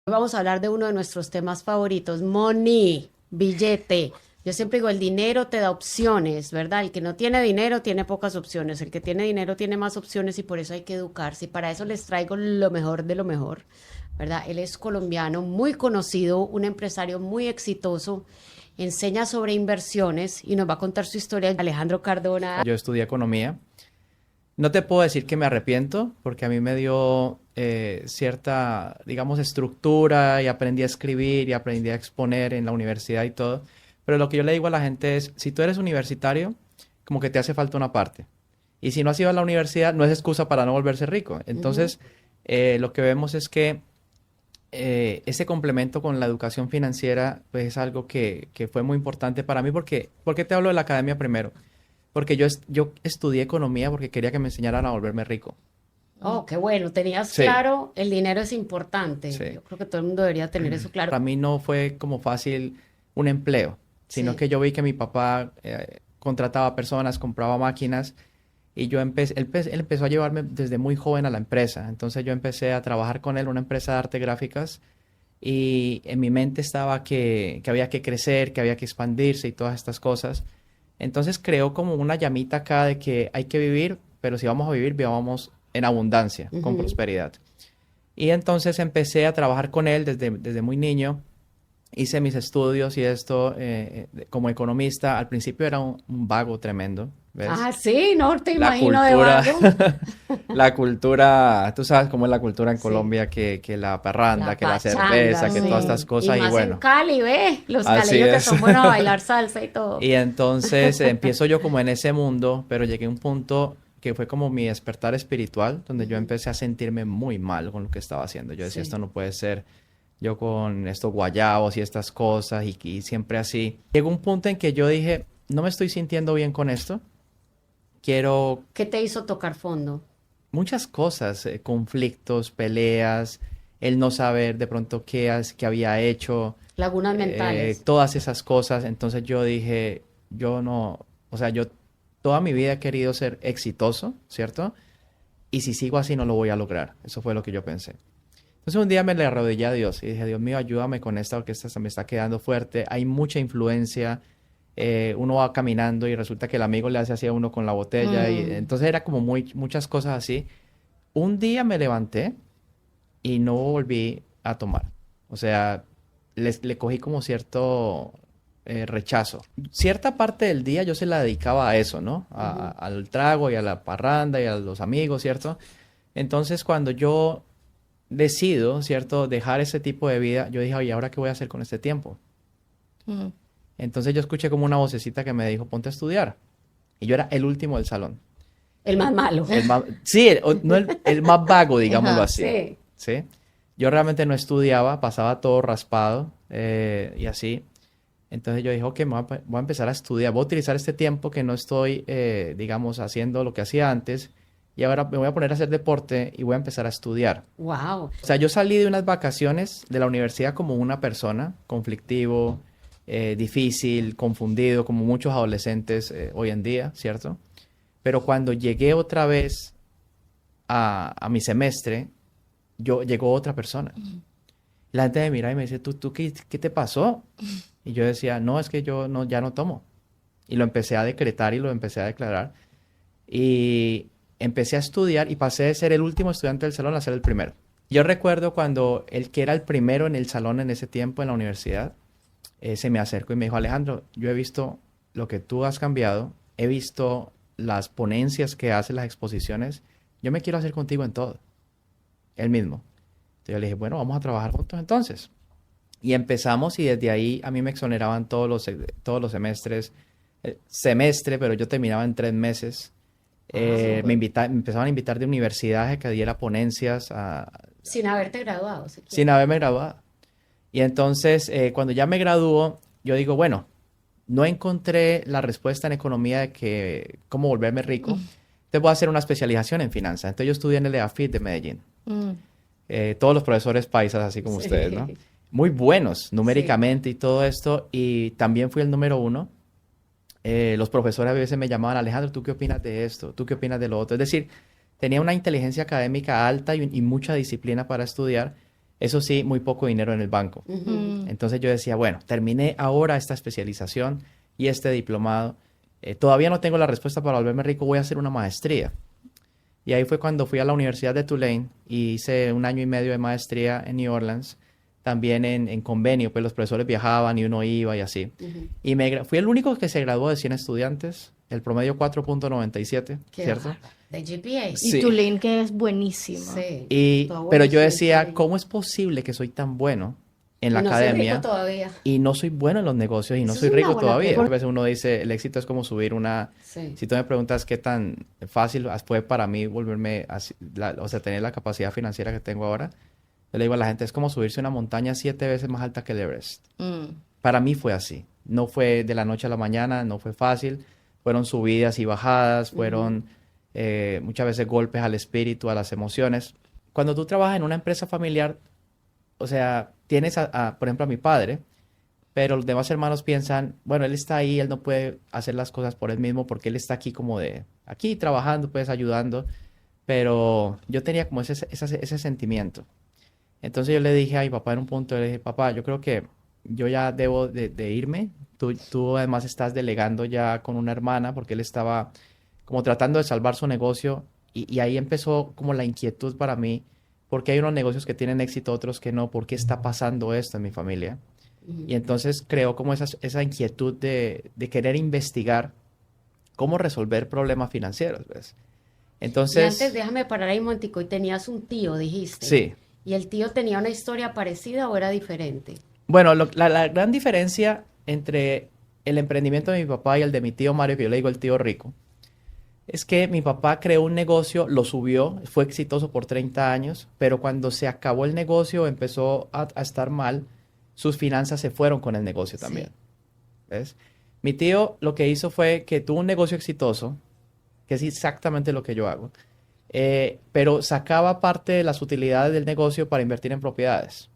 Hoy vamos a hablar de uno de nuestros temas favoritos, money, billete. Yo siempre digo, el dinero te da opciones, ¿verdad? El que no tiene dinero tiene pocas opciones, el que tiene dinero tiene más opciones y por eso hay que educarse. Y para eso les traigo lo mejor de lo mejor, ¿verdad? Él es colombiano, muy conocido, un empresario muy exitoso, enseña sobre inversiones y nos va a contar su historia. Alejandro Cardona. Yo estudié economía. No te puedo decir que me arrepiento, porque a mí me dio cierta, digamos, estructura y aprendí a escribir y aprendí a exponer en la universidad y todo. Pero lo que yo le digo a la gente es, si tú eres universitario, como que te hace falta una parte. Y si no has ido a la universidad, no es excusa para no volverse rico. Entonces, lo que vemos es que ese complemento con la educación financiera, pues es algo que fue muy importante para mí. Porque, ¿por qué te hablo de la academia primero? Porque yo estudié economía porque quería que me enseñaran a volverme rico. Oh, qué bueno, tenías Sí, claro, el dinero es importante. sí. Yo creo que todo el mundo debería tener eso claro. Para mí no fue como fácil un empleo, sino Sí. que yo vi que mi papá contrataba personas, compraba máquinas y él empezó a llevarme desde muy joven a la empresa. Entonces yo empecé a trabajar con él, una empresa de arte gráficas, y en mi mente estaba que había que crecer, que había que expandirse y todas estas cosas. Entonces creó como una llamita acá de que hay que vivir, pero si vamos a vivir, vivamos en abundancia, con Ujú. prosperidad. Y entonces empecé a trabajar con él desde muy niño. Hice mis estudios y esto como economista. Al principio era un vago tremendo, ¿ves? Ah, sí, no te La imagino de cultura, vago. la cultura, tú sabes cómo es la cultura en Sí, Colombia, que la parranda, la que la pachanga, cerveza, que todas estas sí. Y cosas. Y más en bueno, Cali, ve, los así caleños que es. son buenos a bailar salsa y todo. Y entonces empiezo yo como en ese mundo, pero llegué a un punto que fue como mi despertar espiritual, donde yo Ujú. empecé a sentirme muy mal con lo que estaba haciendo. Yo decía, Sí. esto no puede ser, yo con estos guayabos y estas cosas y siempre así. Llegó un punto en que yo dije, no me estoy sintiendo bien con esto, quiero ¿Qué te hizo tocar fondo? muchas cosas, conflictos, peleas, el no saber de pronto qué había hecho, Lagunas mentales. todas esas cosas. Entonces yo dije, yo no, o sea, yo toda mi vida he querido ser exitoso, ¿cierto? Y si sigo así no lo voy a lograr. Eso fue lo que yo pensé. Entonces un día me le arrodillé a Dios y dije, Dios mío, ayúdame con esta orquesta, se me está quedando fuerte, hay mucha influencia, uno va caminando y resulta que el amigo le hace así a uno con la botella y Mm. entonces era como muchas cosas así. Un día me levanté y no volví a tomar. O sea, le cogí como cierto rechazo. Cierta parte del día yo se la dedicaba a eso, ¿no? Ujú. Al trago y a la parranda y a los amigos, ¿cierto? Entonces cuando yo decido, ¿cierto? Dejar ese tipo de vida, yo dije, oye, ¿ahora qué voy a hacer con este tiempo? Mm. Entonces yo escuché como una vocecita que me dijo, ponte a estudiar. Y yo era el último del salón. El más malo. El más, sí, no el más vago, digámoslo Ajá, así. sí. ¿Sí? Yo realmente no estudiaba, pasaba todo raspado y así. Entonces yo dije, ok, voy a empezar a estudiar, voy a utilizar este tiempo que no estoy, digamos, haciendo lo que hacía antes y ahora me voy a poner a hacer deporte y voy a empezar a estudiar. Wow. O sea, yo salí de unas vacaciones de la universidad como una persona conflictivo, difícil, confundido, como muchos adolescentes hoy en día, ¿cierto? Pero cuando llegué otra vez a mi semestre, llegó otra persona. La gente me mira y me dice, ¿tú qué te pasó? Y yo decía, no, es que yo no, ya no tomo. Y lo empecé a decretar y lo empecé a declarar. Y empecé a estudiar y pasé de ser el último estudiante del salón a ser el primero. Yo recuerdo cuando el que era el primero en el salón en ese tiempo en la universidad, se me acercó y me dijo, Alejandro, yo he visto lo que tú has cambiado, he visto las ponencias que haces, las exposiciones, yo me quiero hacer contigo en todo, él mismo. Entonces yo le dije, bueno, vamos a trabajar juntos entonces. Y empezamos y desde ahí a mí me exoneraban todos los semestres, semestre, pero yo terminaba en 3 meses. Ah, súper. Me empezaban a invitar de universidades a que diera ponencias Sin haberte graduado, siquiera. sin haberme graduado. Y entonces, cuando ya me graduó, yo digo, bueno, no encontré la respuesta en economía de que cómo volverme rico. Entonces voy a hacer una especialización en finanzas. Entonces yo estudié en el EAFIT de Medellín. Mm. Todos los profesores paisas, así como ustedes, ¿no? Sí, Muy buenos sí. numéricamente y todo esto. Y también fui el número uno. Los profesores a veces me llamaban, Alejandro, ¿tú qué opinas de esto? ¿Tú qué opinas de lo otro? Es decir, tenía una inteligencia académica alta y mucha disciplina para estudiar. Eso sí, muy poco dinero en el banco. Entonces yo decía, bueno, terminé ahora esta especialización y este diplomado. Todavía no tengo la respuesta para volverme rico, voy a hacer una maestría. Y ahí fue cuando fui a la Universidad de Tulane y hice 1 año y medio de maestría en New Orleans, también en convenio, pues los profesores viajaban y uno iba y así. Y fui el único que se graduó de 100 estudiantes, el promedio 4.97, ¿cierto? De GPA. Sí. Y Tulane, que es buenísima. Sí. Pero yo decía, ¿cómo es posible que soy tan bueno en la no academia soy rico todavía. y no soy bueno en los negocios y no Eso soy es una rico buena todavía? pregunta. A veces uno dice, el éxito es como subir una... Sí. Si tú me preguntas qué tan fácil fue para mí volverme, o sea, tener la capacidad financiera que tengo ahora, yo le digo a la gente, es como subirse una montaña 7 veces más alta que el Everest. Para mí fue así. No fue de la noche a la mañana, no fue fácil. Fueron subidas y bajadas, fueron muchas veces golpes al espíritu, a las emociones. Cuando tú trabajas en una empresa familiar, o sea, tienes, por ejemplo, a mi padre, pero los demás hermanos piensan, bueno, él está ahí, él no puede hacer las cosas por él mismo porque él está aquí como aquí trabajando, pues ayudando, pero yo tenía como ese sentimiento. Entonces yo le dije a mi papá en un punto, le dije, papá, yo creo que yo ya debo de irme, tú además estás delegando ya con una hermana porque él estaba como tratando de salvar su negocio y ahí empezó como la inquietud para mí, porque hay unos negocios que tienen éxito, otros que no, ¿por qué está pasando esto en mi familia? Y entonces creó como esa inquietud de querer investigar cómo resolver problemas financieros, ¿ves? Entonces... Y antes, déjame parar ahí un momentico, y tenías un tío, dijiste. Sí. ¿Y el tío tenía una historia parecida o era diferente? Bueno, la gran diferencia entre el emprendimiento de mi papá y el de mi tío Mario, que yo le digo el tío rico, es que mi papá creó un negocio, lo subió, fue exitoso por 30 años, pero cuando se acabó el negocio, empezó a estar mal, sus finanzas se fueron con el negocio también. Sí. ¿Ves? Mi tío lo que hizo fue que tuvo un negocio exitoso, que es exactamente lo que yo hago, pero sacaba parte de las utilidades del negocio para invertir en propiedades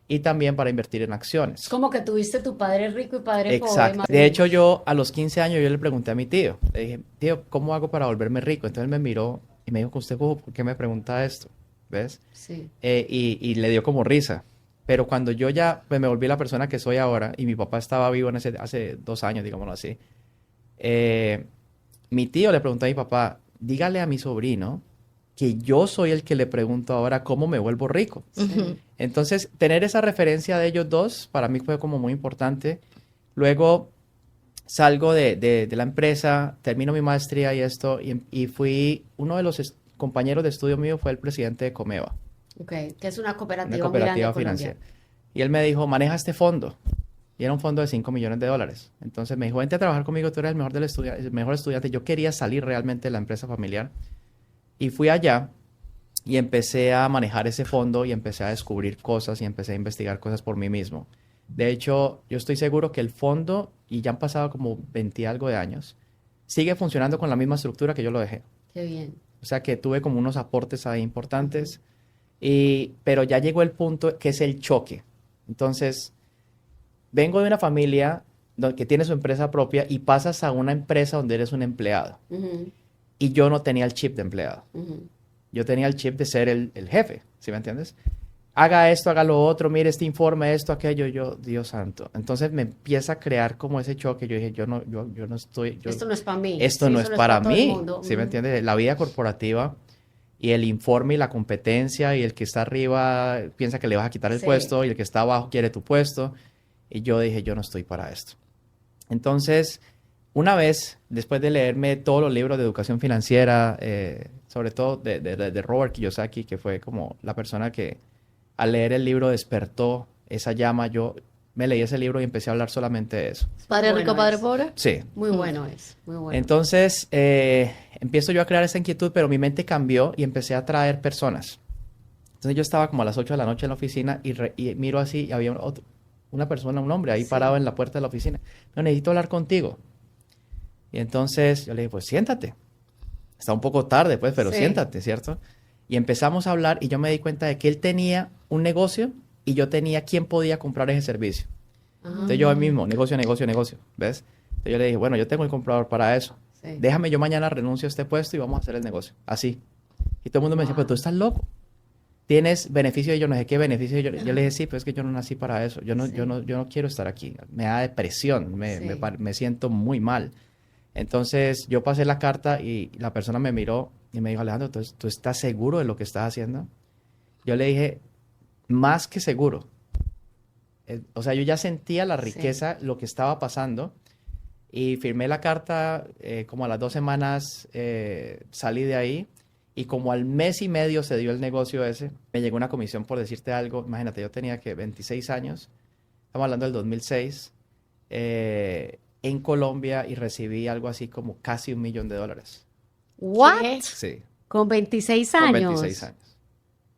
y también para invertir en acciones. Es como que tuviste tu padre rico y padre pobre. Exacto. más- De hecho, yo a los 15 años yo le pregunté a mi tío, le dije, tío, ¿cómo hago para volverme rico? Entonces él me miró y me dijo, ¿usted ¿por qué me pregunta esto? ¿Ves? Sí. Y le dio como risa. Pero cuando yo ya pues, me volví la persona que soy ahora y mi papá estaba vivo hace 2 años, digámoslo así, mi tío le preguntó a mi papá, dígale a mi sobrino que yo soy el que le pregunto ahora cómo me vuelvo rico. Entonces, tener esa referencia de ellos dos para mí fue como muy importante. Luego salgo de la empresa, termino mi maestría y esto, y fui, uno de los compañeros de estudio mío fue el presidente de Comeva, Ok, que es una cooperativa, una muy grande cooperativa en Colombia. financiera. Y él me dijo, maneja este fondo. Y era un fondo de $5 millones. Entonces me dijo, vente a trabajar conmigo, tú eres el mejor estudiante. Yo quería salir realmente de la empresa familiar. Y fui allá y empecé a manejar ese fondo y empecé a descubrir cosas y empecé a investigar cosas por mí mismo. De hecho, yo estoy seguro que el fondo, y ya han pasado como 20 y algo de años, sigue funcionando con la misma estructura que yo lo dejé. Qué bien. O sea que tuve como unos aportes ahí importantes, pero ya llegó el punto que es el choque. Entonces, vengo de una familia que tiene su empresa propia y pasas a una empresa donde eres un empleado. Ujú, Y yo no tenía el chip de empleado. ujú. Yo tenía el chip de ser el jefe, ¿sí me entiendes? Haga esto, haga lo otro, mire este informe, esto, aquello, yo, Dios santo. Entonces me empieza a crear como ese choque. Yo dije, yo no estoy... Esto no es para mí. Esto Sí, no eso es para todo el mí, mundo. ¿sí me Ujú. entiendes? La vida corporativa y el informe y la competencia y el que está arriba piensa que le vas a quitar el Sí. puesto y el que está abajo quiere tu puesto. Y yo dije, yo no estoy para esto. Entonces, una vez, después de leerme todos los libros de educación financiera, sobre todo de Robert Kiyosaki, que fue como la persona que al leer el libro despertó esa llama, yo me leí ese libro y empecé a hablar solamente de eso. Padre Bueno, rico, padre es. pobre. Sí. Muy bueno es, muy bueno. Entonces, empiezo yo a crear esa inquietud, pero mi mente cambió y empecé a traer personas. Entonces yo estaba como a las 8 de la noche en la oficina y miro así y había una persona, un hombre ahí Sí. parado en la puerta de la oficina. No, necesito hablar contigo. Y entonces yo le dije, pues siéntate. Está un poco tarde, pues, pero Sí. siéntate, ¿cierto? Y empezamos a hablar y yo me di cuenta de que él tenía un negocio y yo tenía quién podía comprar ese servicio. Ajá. Entonces yo mismo, negocio, ¿ves? Entonces yo le dije, bueno, yo tengo el comprador para eso. Sí. Déjame, yo mañana renuncio a este puesto y vamos a hacer el negocio. Así. Y todo el mundo me decía, Wow. pero tú estás loco. ¿tienes beneficio? Y yo no sé qué beneficio. Yo le dije, sí, pero es que yo no nací para eso. Yo no quiero estar aquí. Me da depresión, me siento muy mal. Entonces yo pasé la carta y la persona me miró y me dijo, Alejandro, ¿tú estás seguro de lo que estás haciendo? Yo le dije, más que seguro. O sea, yo ya sentía la riqueza, lo que estaba pasando, y firmé la carta. Como a las 2 semanas salí de ahí, y como al mes y medio se dio el negocio ese. Me llegó una comisión, por decirte algo. Imagínate, yo tenía que 26 años, estamos hablando del 2006, en Colombia, y recibí algo así como casi $1 millón. ¿What? ¿Qué? Sí, Con 26 con años. 26 años.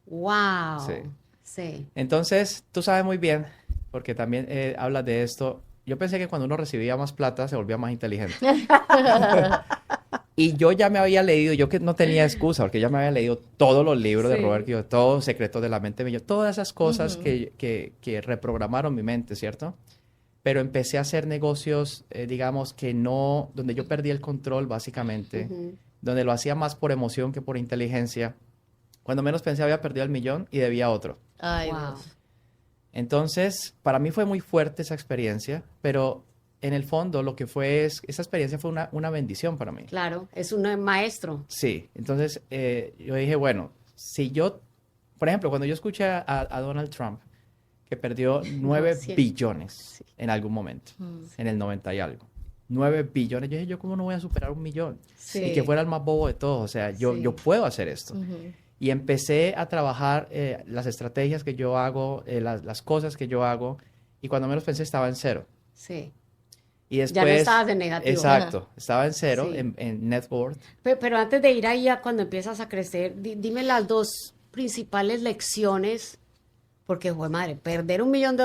Wow. Sí. Sí. Entonces, tú sabes muy bien, porque también hablas de esto. Yo pensé que cuando uno recibía más plata se volvía más inteligente. Y yo ya me había leído, yo que no tenía excusa, porque ya me había leído todos los libros de Sí. Robert Kiyosaki, todos Secretos de la Mente Millonaria, todas esas cosas que reprogramaron mi mente, ¿cierto? Pero empecé a hacer negocios, digamos, donde yo perdí el control, básicamente, donde lo hacía más por emoción que por inteligencia. Cuando menos pensé había perdido el millón y debía otro. Ay, Wow. Dios. Entonces, para mí fue muy fuerte esa experiencia, pero en el fondo lo que fue esa experiencia fue una bendición para mí. Claro, es un maestro. Sí, entonces yo dije, bueno, por ejemplo, cuando yo escuché a Donald Trump, que perdió 9 sí. billones en algún momento, en el 90 y algo. 9 billones, yo dije, ¿yo cómo no voy a superar 1 millón? Sí. Y que fuera el más bobo de todos, o sea, yo puedo hacer esto. Y empecé a trabajar las estrategias que yo hago, las cosas que yo hago, y cuando menos pensé estaba en cero. Sí. Y después, Ya no estabas en negativo. exacto, estaba en cero, Sí. en net worth. Pero antes de ir ahí a cuando empiezas a crecer, dime las 2 principales lecciones, porque, joder, madre, perder $1 millón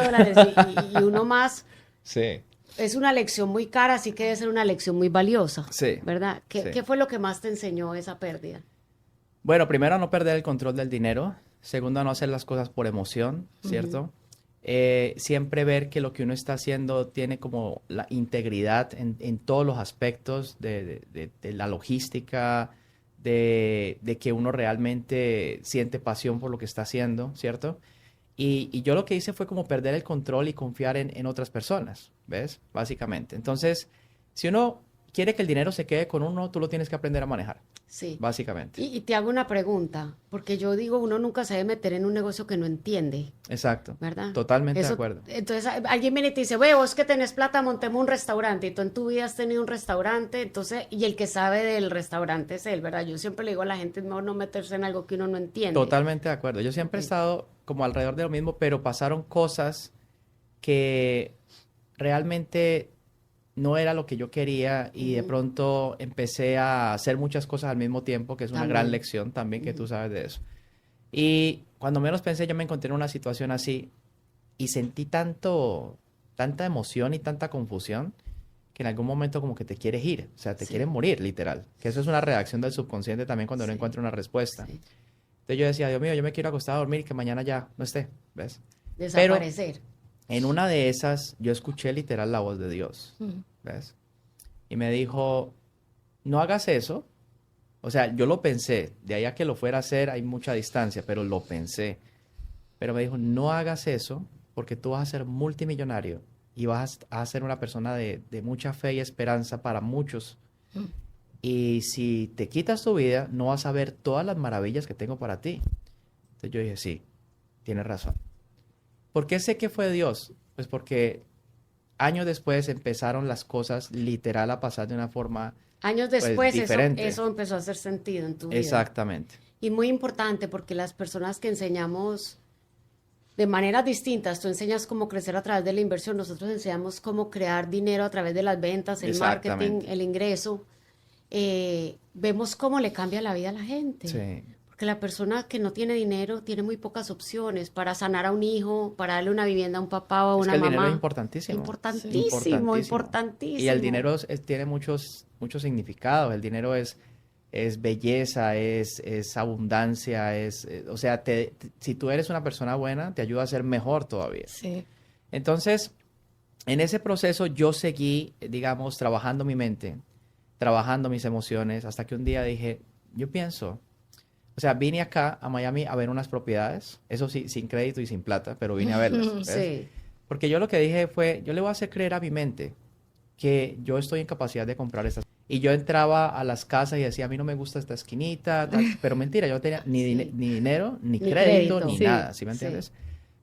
y uno más Sí. es una lección muy cara, así que debe ser una lección muy valiosa, Sí, ¿verdad? sí. ¿Qué fue lo que más te enseñó esa pérdida? Bueno, primero, a no perder el control del dinero. Segundo, a no hacer las cosas por emoción, ¿cierto? Siempre ver que lo que uno está haciendo tiene como la integridad en todos los aspectos de la logística, de que uno realmente siente pasión por lo que está haciendo, ¿cierto? Y yo lo que hice fue como perder el control y confiar en otras personas, ¿ves? Básicamente. Entonces, si uno quiere que el dinero se quede con uno, tú lo tienes que aprender a manejar, Sí. básicamente. Y te hago una pregunta, porque yo digo, uno nunca se debe meter en un negocio que no entiende, Exacto. ¿verdad? Totalmente de Eso- acuerdo. Entonces alguien viene y te dice, ve, vos que tenés plata, montemos un restaurante, y tú en tu vida has tenido un restaurante, entonces, y el que sabe del restaurante es él, ¿verdad? Yo siempre le digo a la gente, es mejor no meterse en algo que uno no entiende. Totalmente de acuerdo. Yo siempre he estado como alrededor de lo mismo, pero pasaron cosas que realmente no era lo que yo quería, y de pronto empecé a hacer muchas cosas al mismo tiempo, que es una También. gran lección también, que tú sabes de eso. Y cuando menos pensé, yo me encontré en una situación así y sentí tanta emoción y tanta confusión, que en algún momento como que te quieres ir, o sea, te Sí. quieres morir, literal. Que eso es una reacción del subconsciente también cuando no Sí. encuentra una respuesta. Sí. Entonces yo decía, Dios mío, yo me quiero acostar a dormir y que mañana ya no esté, ¿ves? Desaparecer. En una de esas, yo escuché literal la voz de Dios, ¿ves? Y me dijo, no hagas eso. O sea, yo lo pensé, de ahí a que lo fuera a hacer hay mucha distancia, pero lo pensé. Pero me dijo, no hagas eso, porque tú vas a ser multimillonario y vas a ser una persona de mucha fe y esperanza para muchos. Y si te quitas tu vida, no vas a ver todas las maravillas que tengo para ti. Entonces yo dije, sí, tienes razón. ¿Por qué sé que fue Dios? Pues porque años después empezaron las cosas literal a pasar de una forma Años pues, después diferente. eso empezó a hacer sentido en tu vida. Exactamente. Y muy importante porque las personas que enseñamos de maneras distintas, tú enseñas cómo crecer a través de la inversión, nosotros enseñamos cómo crear dinero a través de las ventas, el marketing, Exactamente. el ingreso. Vemos cómo le cambia la vida a la gente. Sí. Porque la persona que no tiene dinero tiene muy pocas opciones para sanar a un hijo, para darle una vivienda a un papá o a Es una que el mamá. dinero es importantísimo. Importantísimo, importantísimo. Y el dinero tiene muchos significados. El dinero es belleza, es abundancia, o sea, si tú eres una persona buena, te ayuda a ser mejor todavía. Sí. Entonces, en ese proceso yo seguí, digamos, trabajando mi mente, trabajando mis emociones, hasta que un día dije, yo pienso, O sea, vine acá a Miami a ver unas propiedades, eso sí, sin crédito y sin plata, pero vine a verlas. ¿ves? Sí. Porque yo lo que dije fue, yo le voy a hacer creer a mi mente que yo estoy en capacidad de comprar estas. Y yo entraba a las casas y decía, a mí no me gusta esta esquinita, tal. Pero mentira, yo no tenía ni dinero, ni crédito, ni Sí. nada, ¿sí me entiendes?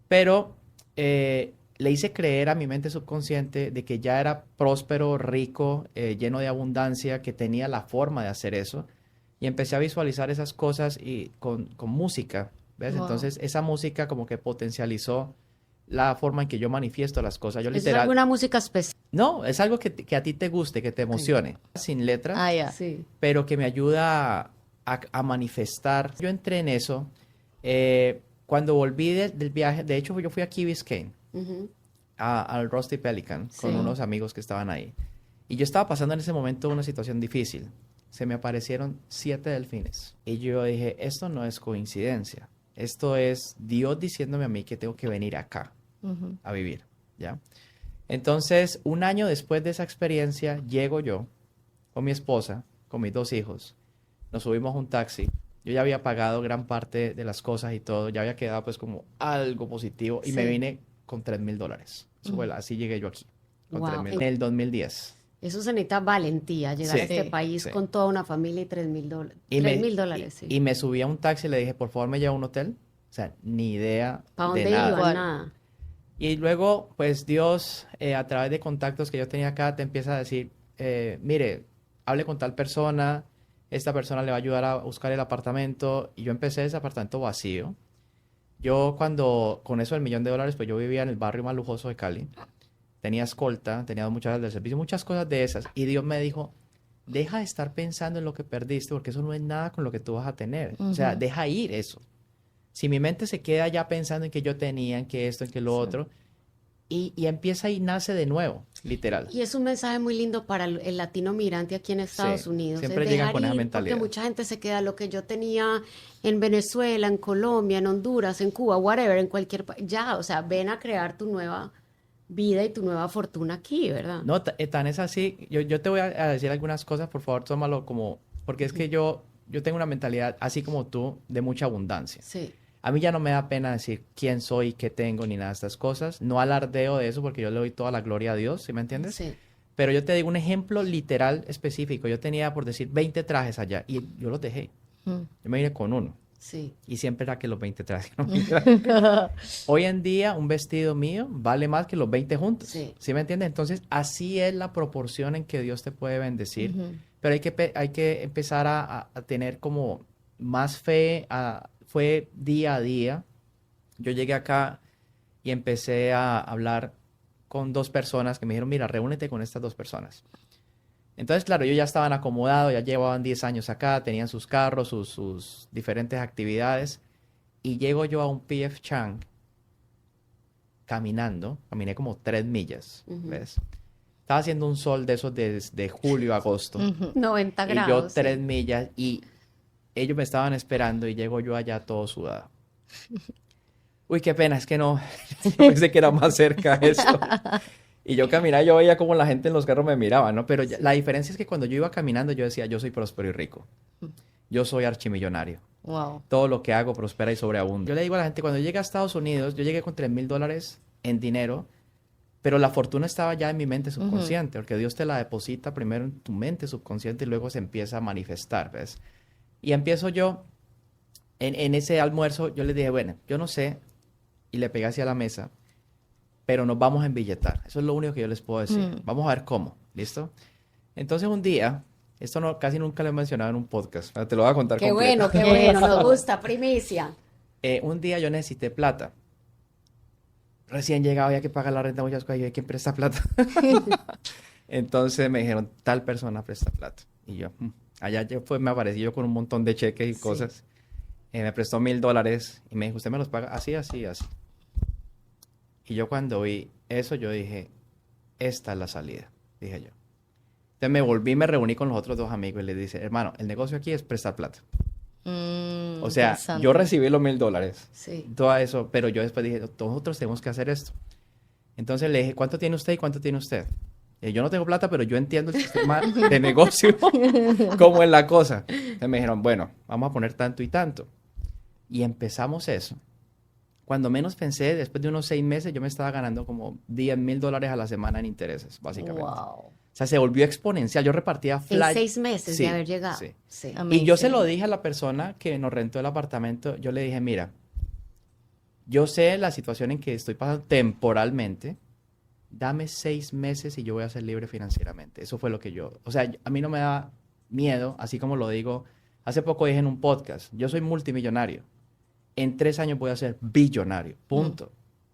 Pero le hice creer a mi mente subconsciente de que ya era próspero, rico, lleno de abundancia, que tenía la forma de hacer eso. Y empecé a visualizar esas cosas y con música, ¿ves? Wow. Entonces, esa música como que potencializó la forma en que yo manifiesto las cosas. Yo ¿Es literal... alguna música especial? No, es algo que a ti te guste, que te emocione. Sin letra, Ah, ya. Sí. pero que me ayuda a manifestar. Yo entré en eso cuando volví del viaje. De hecho, yo fui a Key Biscayne, Ujú. al Rusty Pelican, con Sí. unos amigos que estaban ahí. Y yo estaba pasando en ese momento una situación difícil. Se me aparecieron 7 delfines. Y yo dije, esto no es coincidencia. Esto es Dios diciéndome a mí que tengo que venir acá Ujú. a vivir, ¿ya? Entonces, un año después de esa experiencia, llego yo con mi esposa, con mis 2 hijos. Nos subimos a un taxi. Yo ya había pagado gran parte de las cosas y todo. Ya había quedado pues como algo positivo. Y me Sí. vine con $3,000. Eso fue así llegué yo aquí. Con Wow. 3,000. En el 2010. Eso se necesita valentía, llegar Sí. a este Sí. país Sí. con toda una familia y $3,000. Y me- $3,000, sí. Y me subí a un taxi y le dije, por favor, me lleva a un hotel. O sea, ni idea ¿Para de dónde nada. iban? Igual. Nada. Y luego, pues Dios, a través de contactos que yo tenía acá, te empieza a decir, mire, hable con tal persona, esta persona le va a ayudar a buscar el apartamento. Y yo empecé ese apartamento vacío. Yo con eso del $1,000,000, pues yo vivía en el barrio más lujoso de Cali. Tenía escolta, tenía 2 muchachas del servicio, muchas cosas de esas. Y Dios me dijo, deja de estar pensando en lo que perdiste, porque eso no es nada con lo que tú vas a tener. O sea, deja ir eso. Si mi mente se queda ya pensando en que yo tenía, en que esto, en que lo otro, y empieza y nace de nuevo, literal. Y es un mensaje muy lindo para el latino migrante aquí en Estados Sí, Unidos. siempre es llegan dejar con esa ir, mentalidad. Porque mucha gente se queda lo que yo tenía en Venezuela, en Colombia, en Honduras, en Cuba, whatever, en cualquier país. Ya, o sea, ven a crear tu nueva vida y tu nueva fortuna aquí, ¿verdad? No, tan es así. Yo te voy a decir algunas cosas, por favor, tómalo como... Porque es que yo tengo una mentalidad, así como tú, de mucha abundancia. Sí. A mí ya no me da pena decir quién soy, qué tengo, ni nada de estas cosas. No alardeo de eso porque yo le doy toda la gloria a Dios, ¿sí me entiendes? Sí. Pero yo te digo un ejemplo literal específico. Yo tenía, por decir, 20 trajes allá y yo los dejé. Mm. Yo me vine con uno. Sí. Y siempre era que los 20 trajes. ¿No? Hoy en día, un vestido mío vale más que los 20 juntos. Sí. ¿Sí me entiendes? Entonces, así es la proporción en que Dios te puede bendecir. Ujú. Pero hay que empezar a tener como más fe. Fue día a día. Yo llegué acá y empecé a hablar con 2 personas que me dijeron, mira, reúnete con estas 2 personas. Entonces, claro, ellos ya estaban acomodados, ya llevaban 10 años acá, tenían sus carros, sus diferentes actividades. Y llego yo a un P.F. Chang caminando, caminé como 3 millas, Ujú. ¿ves? Estaba haciendo un sol de esos de julio a agosto. Ujú. 90 Y yo grados. sí. 3 millas y ellos me estaban esperando y llego yo allá todo sudado. Uy, qué pena, es que no, yo pensé que era más cerca esto. Y yo caminaba, yo veía como la gente en los carros me miraba, ¿no? Pero la diferencia es que cuando yo iba caminando yo decía, yo soy próspero y rico. Yo soy archimillonario. Wow. Todo lo que hago prospera y sobreabunda. Yo le digo a la gente, cuando llegué a Estados Unidos, yo llegué con $3,000 en dinero, pero la fortuna estaba ya en mi mente subconsciente, porque Dios te la deposita primero en tu mente subconsciente y luego se empieza a manifestar, ¿ves? Y empiezo yo, en ese almuerzo, yo les dije, bueno, yo no sé, y le pegué hacia la mesa, pero nos vamos a embilletar. Eso es lo único que yo les puedo decir. Vamos a ver cómo, ¿listo? Entonces un día, esto no, casi nunca lo he mencionado en un podcast, pero te lo voy a contar Qué completo. bueno, qué bueno. Nos gusta, primicia. Un día yo necesité plata. Recién llegado, había que pagar la renta, muchas cosas. Y yo, ¿quién presta plata? Entonces me dijeron, tal persona presta plata. Y yo, allá me aparecí yo con un montón de cheques y Sí. cosas. Me prestó $1,000 y me dijo, ¿usted me los paga? Así, así, así. Y yo cuando vi eso, yo dije, esta es la salida, dije yo. Entonces me volví, me reuní con los otros 2 amigos y les dije, hermano, el negocio aquí es prestar plata. O sea, Interesante. yo recibí los $1,000. Sí. Todo eso, pero yo después dije, nosotros tenemos que hacer esto. Entonces le dije, ¿cuánto tiene usted y cuánto tiene usted? Yo no tengo plata, pero yo entiendo el sistema de negocio, cómo es la cosa. Entonces me dijeron, bueno, vamos a poner tanto y tanto. Y empezamos eso. Cuando menos pensé, después de unos 6 meses, yo me estaba ganando como $10,000 a la semana en intereses, básicamente. Wow. O sea, se volvió exponencial. Yo repartía En flyers. 6 meses de haber llegado. Sí. Sí. Y yo se lo dije a la persona que nos rentó el apartamento. Yo le dije, mira, yo sé la situación en que estoy pasando temporalmente. Dame 6 meses y yo voy a ser libre financieramente. Eso fue lo que yo... O sea, a mí no me da miedo, así como lo digo. Hace poco dije en un podcast, yo soy multimillonario. En 3 años voy a ser billonario. Punto.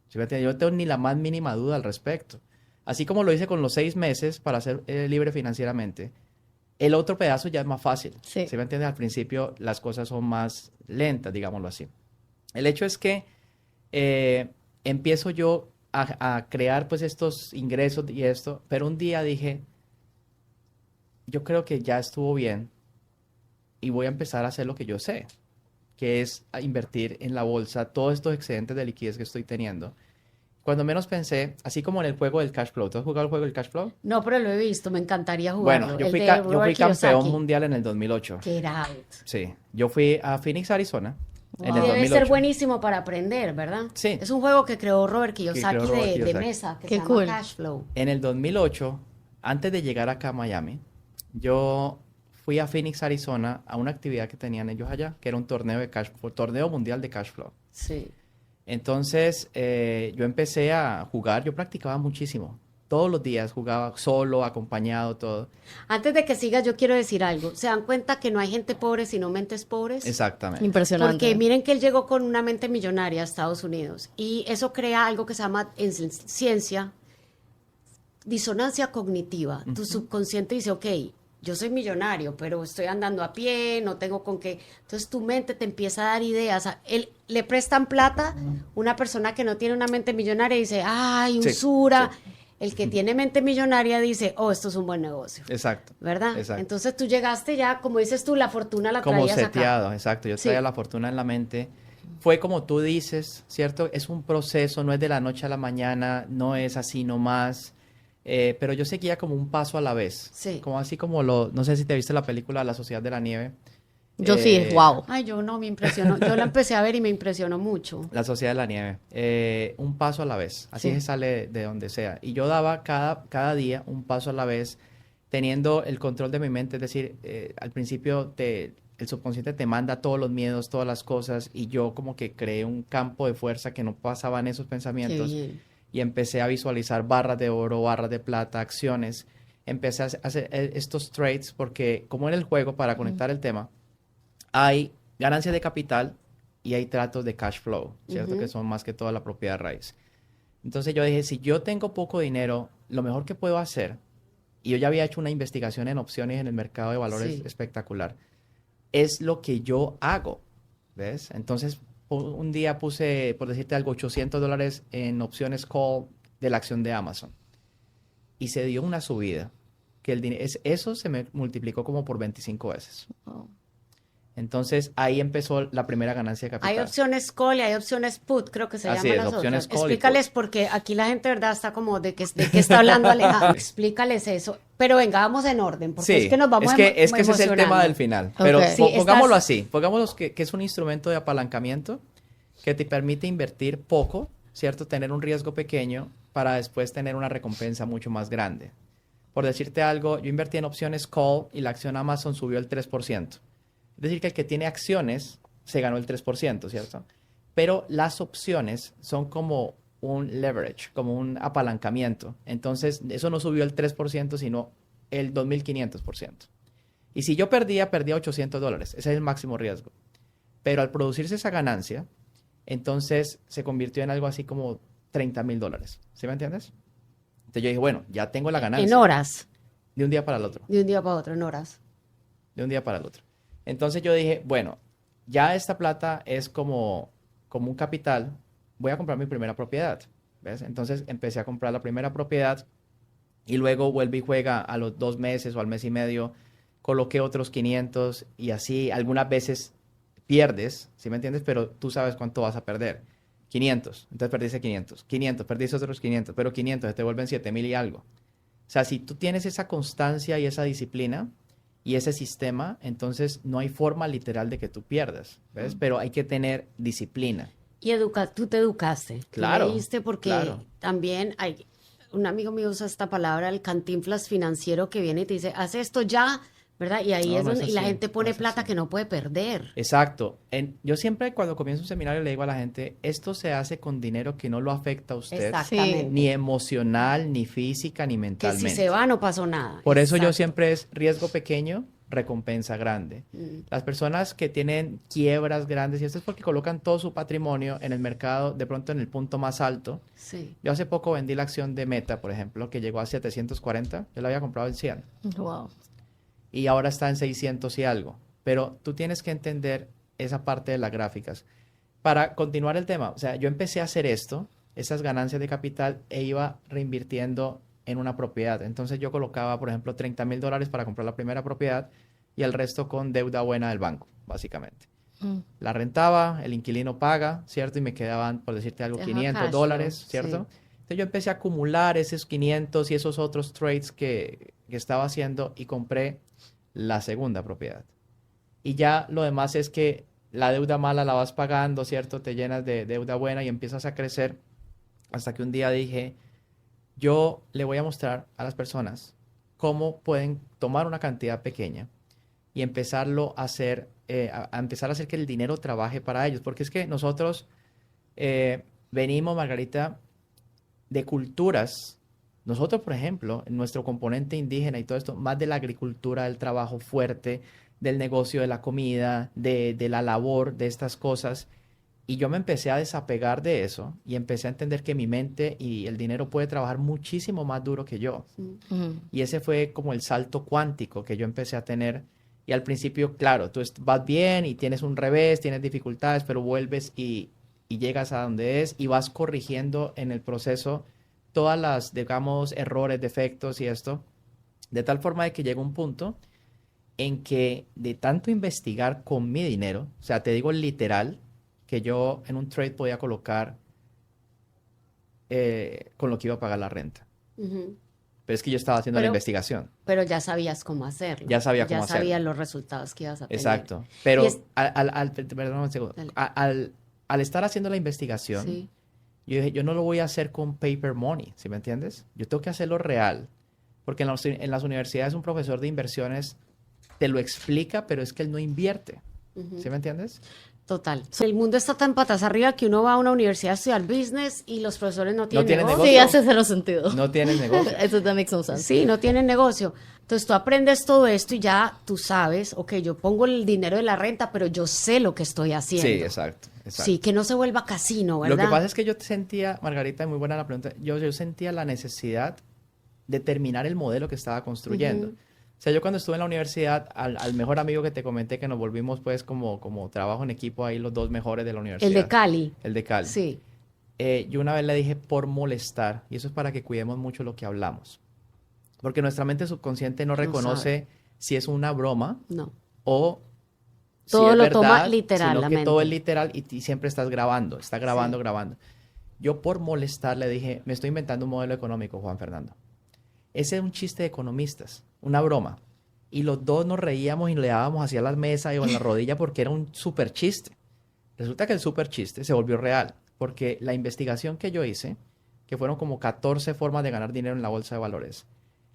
¿Sí me entiendes? Yo no tengo ni la más mínima duda al respecto. Así como lo hice con los 6 meses para ser libre financieramente, el otro pedazo ya es más fácil. Sí. ¿Sí me entiendes? Al principio las cosas son más lentas, digámoslo así. El hecho es que empiezo yo a crear pues estos ingresos y esto, pero un día dije, yo creo que ya estuvo bien y voy a empezar a hacer lo que yo sé, que es a invertir en la bolsa todos estos excedentes de liquidez que estoy teniendo. Cuando menos pensé, así como en el juego del cash flow. ¿Tú has jugado el juego del cash flow? No, pero lo he visto, me encantaría jugarlo. Bueno, yo El fui, de yo Robert fui campeón Kiyosaki. mundial en el 2008. Get out. Sí, yo fui a Phoenix, Arizona, en el Debe 2008. ser buenísimo para aprender, ¿verdad? Sí. Es un juego que creó Robert Kiyosaki, creó Robert de Kiyosaki. mesa, que Qué se cool. llama Cash Flow. En el 2008, antes de llegar acá a Miami, yo fui a Phoenix, Arizona, a una actividad que tenían ellos allá, que era un torneo mundial de cash flow. Sí. Entonces, yo empecé a jugar, yo practicaba muchísimo. Todos los días jugaba solo, acompañado, todo. Antes de que sigas, yo quiero decir algo. ¿Se dan cuenta que no hay gente pobre sino mentes pobres? Exactamente. Impresionante. Porque miren que él llegó con una mente millonaria a Estados Unidos y eso crea algo que se llama en ciencia disonancia cognitiva. Tu subconsciente dice, ok, yo soy millonario, pero estoy andando a pie, no tengo con qué. Entonces tu mente te empieza a dar ideas. Él le prestan plata, una persona que no tiene una mente millonaria dice, ay, Sí, usura. sí. El que tiene mente millonaria dice, oh, esto es un buen negocio. Exacto. ¿Verdad? Exacto. Entonces tú llegaste ya, como dices tú, la fortuna la Como traías acá. seteado, exacto. Yo traía Sí. la fortuna en la mente. Fue como tú dices, ¿cierto? Es un proceso, no es de la noche a la mañana, no es así nomás. Pero yo seguía como un paso a la vez. Sí. Como así como no sé si te viste la película La Sociedad de la Nieve. Yo sí, wow. Ay, yo no, me impresionó. Yo la empecé a ver y me impresionó mucho. La Sociedad de la Nieve. Un paso a la vez. Así Sí. se sale de donde sea. Y yo daba cada día un paso a la vez, teniendo el control de mi mente. Es decir, al principio el subconsciente te manda todos los miedos, todas las cosas. Y yo como que creé un campo de fuerza que no pasaban esos Qué pensamientos. bien. Y empecé a visualizar barras de oro, barras de plata, acciones. Empecé a hacer estos trades porque como en el juego, para conectar el tema, hay ganancias de capital y hay tratos de cash flow, ¿cierto? Que son más que todo la propiedad raíz. Entonces yo dije, si yo tengo poco dinero, lo mejor que puedo hacer, y yo ya había hecho una investigación en opciones en el mercado de valores Sí. espectacular, es lo que yo hago, ¿ves? Entonces un día puse, por decirte algo, $800 en opciones call de la acción de Amazon. Y se dio una subida, que eso se me multiplicó como por 25 veces. Wow. Entonces ahí empezó la primera ganancia de capital. Hay opciones call y hay opciones put, creo que se Así llaman es, las opciones otras. call y Explícales put. porque aquí la gente, ¿verdad? Está como de qué está hablando Alejandro. Explícales eso. Pero venga, vamos en orden, porque es que nos vamos es que ese es el tema emocionando. del final. Pero Ok. Sí, pongámoslo estás- así. Pongámoslo que es un instrumento de apalancamiento que te permite invertir poco, ¿cierto? Tener un riesgo pequeño para después tener una recompensa mucho más grande. Por decirte algo, yo invertí en opciones call y la acción Amazon subió el 3%. Es decir, que el que tiene acciones se ganó el 3%, ¿cierto? Pero las opciones son como un leverage, como un apalancamiento. Entonces, eso no subió el 3%, sino el 2.500%. Y si yo perdía $800. Ese es el máximo riesgo. Pero al producirse esa ganancia, entonces se convirtió en algo así como $30,000. ¿Sí me entiendes? Entonces yo dije, bueno, ya tengo la ganancia. En horas, De un día para el otro. de un día para otro, en horas. De un día para el otro. Entonces yo dije, bueno, ya esta plata es como un capital, voy a comprar mi primera propiedad, ¿ves? Entonces empecé a comprar la primera propiedad y luego vuelve y juega a los 2 meses o al mes y medio, coloqué otros 500 y así algunas veces pierdes, ¿sí me entiendes? Pero tú sabes cuánto vas a perder. 500, entonces perdiste 500, 500, perdiste otros 500, pero 500 se te vuelven 7,000 y algo. O sea, si tú tienes esa constancia y esa disciplina y ese sistema, entonces no hay forma literal de que tú pierdas, ¿ves? Pero hay que tener disciplina. Y tú te educaste. Claro, Tú leíste porque claro. también hay, un amigo mío usa esta palabra, el cantinflas financiero, que viene y te dice, haz esto ya, ¿verdad? Y ahí No, es no es donde y la así, gente no pone es plata así. que no puede perder. Exacto. Yo siempre cuando comienzo un seminario le digo a la gente, esto se hace con dinero que no lo afecta a usted, Exactamente. ni emocional, ni física, ni Que mentalmente. si se va no pasó nada. Por eso yo Exacto. siempre es riesgo pequeño, recompensa grande. Las personas que tienen quiebras grandes, y esto es porque colocan todo su patrimonio en el mercado, de pronto en el punto más alto. Sí. Yo hace poco vendí la acción de Meta, por ejemplo, que llegó a 740. Yo la había comprado en 100 Wow. y ahora está en 600 y algo. Pero tú tienes que entender esa parte de las gráficas. Para continuar el tema, o sea, yo empecé a hacer esto, esas ganancias de capital, e iba reinvirtiendo en una propiedad. Entonces yo colocaba, por ejemplo, $30,000 para comprar la primera propiedad y el resto con deuda buena del banco, básicamente. La rentaba, el inquilino paga, ¿cierto? Y me quedaban, por decirte algo, Deja $500, cash flow, ¿cierto? sí. Entonces yo empecé a acumular esos 500 y esos otros trades que estaba haciendo y compré la segunda propiedad. Y ya lo demás es que la deuda mala la vas pagando, ¿cierto? Te llenas de deuda buena y empiezas a crecer hasta que un día dije, yo le voy a mostrar a las personas cómo pueden tomar una cantidad pequeña y empezarlo a hacer, a empezar a hacer que el dinero trabaje para ellos. Porque es que nosotros venimos, Margarita, de culturas. Nosotros, por ejemplo, en nuestro componente indígena y todo esto, más de la agricultura, del trabajo fuerte, del negocio de la comida, de la labor, de estas cosas. Y yo me empecé a desapegar de eso y empecé a entender que mi mente y el dinero puede trabajar muchísimo más duro que yo. Y ese fue como el salto cuántico que yo empecé a tener. Y al principio, claro, tú vas bien y tienes un revés, tienes dificultades, pero vuelves y llegas a donde es y vas corrigiendo en el proceso todas las, digamos, errores, defectos y esto. De tal forma de que llega un punto en que de tanto investigar con mi dinero, o sea, te digo literal, que yo en un trade podía colocar con lo que iba a pagar la renta. Ujú. Pero es que yo estaba haciendo la Pero- investigación. Pero ya sabías cómo hacerlo. Ya sabía cómo Ya hacerlo. sabías los resultados que ibas a tener. Exacto. Pero Y es- perdón un segundo. Dale. Al estar haciendo la investigación, Sí. yo dije, yo no lo voy a hacer con paper money, ¿sí me entiendes? Yo tengo que hacerlo real. Porque en las universidades un profesor de inversiones te lo explica, pero es que él no invierte. ¿Sí me entiendes? Total. El mundo está tan patas arriba que uno va a una universidad a estudiar business y los profesores no tienen tienen negocio. Sí, Negocio. hace cero sentido. No tienes negocio. Eso that makes no sense. Sí, no tienen negocio. Entonces tú aprendes todo esto y ya tú sabes, ok, yo pongo el dinero de la renta, pero yo sé lo que estoy haciendo. Sí, exacto. Sí, que no se vuelva casino, ¿verdad? Lo que pasa es que yo sentía, Margarita, muy buena la pregunta, yo sentía la necesidad de terminar el modelo que estaba construyendo. O sea, yo cuando estuve en la universidad, al mejor amigo que te comenté que nos volvimos pues como trabajo en equipo ahí, los dos mejores de la universidad. El de Cali. El de Cali. Sí. Yo una vez le dije por molestar, y eso es para que cuidemos mucho lo que hablamos. Porque nuestra mente subconsciente no reconoce si es una broma No. o si Todo es lo verdad, toma literal, sino la que todo mente. es literal y siempre estás grabando, está grabando, Sí. grabando. Yo por molestar le dije, me estoy inventando un modelo económico, Juan Fernando. Ese es un chiste de economistas, una broma. Y los dos nos reíamos y le dábamos hacia la mesa o en la rodilla porque era un súper chiste. Resulta que el súper chiste se volvió real porque la investigación que yo hice, que fueron como 14 formas de ganar dinero en la bolsa de valores,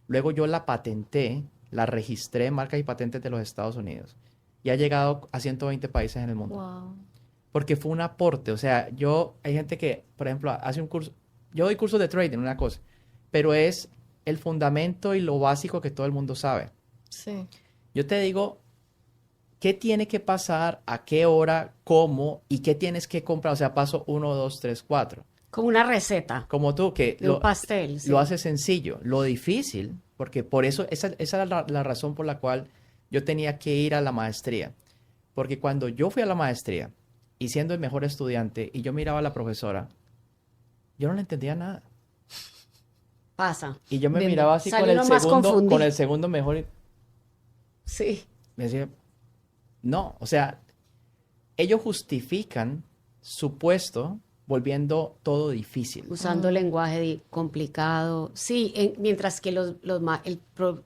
luego yo la patenté, la registré en marcas y patentes de los Estados Unidos y ha llegado a 120 países en el mundo. Wow. Porque fue un aporte. O sea, hay gente que, por ejemplo, hace un curso, yo doy cursos de trading, una cosa, pero es el fundamento y lo básico que todo el mundo sabe. Sí. Yo te digo, ¿qué tiene que pasar? ¿A qué hora? ¿Cómo? ¿Y qué tienes que comprar? O sea, paso 1, 2, 3, 4. Como una receta Como tú, que de un pastel. Sí. lo haces sencillo. Lo difícil, porque por eso, esa era la razón por la cual yo tenía que ir a la maestría. Porque cuando yo fui a la maestría, y siendo el mejor estudiante, y yo miraba a la profesora, yo no le entendía nada. Pasa. Y yo me Bien, miraba así sale uno más con confundido. el segundo mejor, y Sí. me decía, no, o sea, ellos justifican su puesto volviendo todo difícil. Usando lenguaje complicado. Sí, mientras que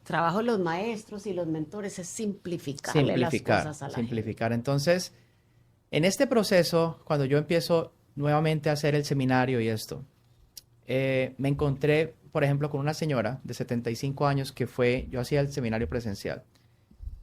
trabajo de los maestros y los mentores es simplificarle las cosas a la simplificar. Entonces, en este proceso, cuando yo empiezo nuevamente a hacer el seminario y esto, me encontré, por ejemplo, con una señora de 75 años que yo hacía el seminario presencial.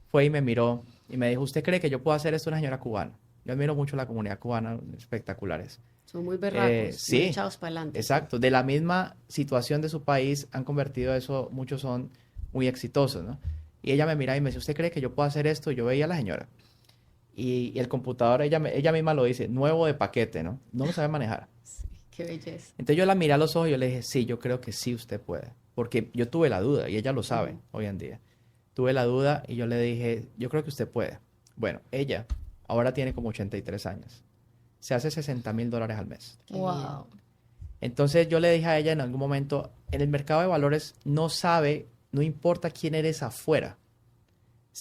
Fue y me miró y me dijo, ¿usted cree que yo puedo hacer esto? Una señora cubana. Yo admiro mucho la comunidad cubana, espectaculares. Son muy berracos, sí, muy echados para adelante. Exacto. De la misma situación de su país han convertido eso, muchos son muy exitosos, ¿no? Y ella me mira y me dice, ¿usted cree que yo puedo hacer esto? Y yo veía a la señora. Y el computador, ella misma lo dice, nuevo de paquete, ¿no? No lo sabe manejar. Sí, qué belleza. Entonces yo la miré a los ojos y yo le dije, sí, yo creo que sí usted puede. Porque yo tuve la duda y ella lo sabe hoy en día. Tuve la duda y yo le dije, yo creo que usted puede. Bueno, ella ahora tiene como 83 años. Se hace $60,000 al mes. Wow. Entonces yo le dije a ella en algún momento, en el mercado de valores no importa quién eres afuera.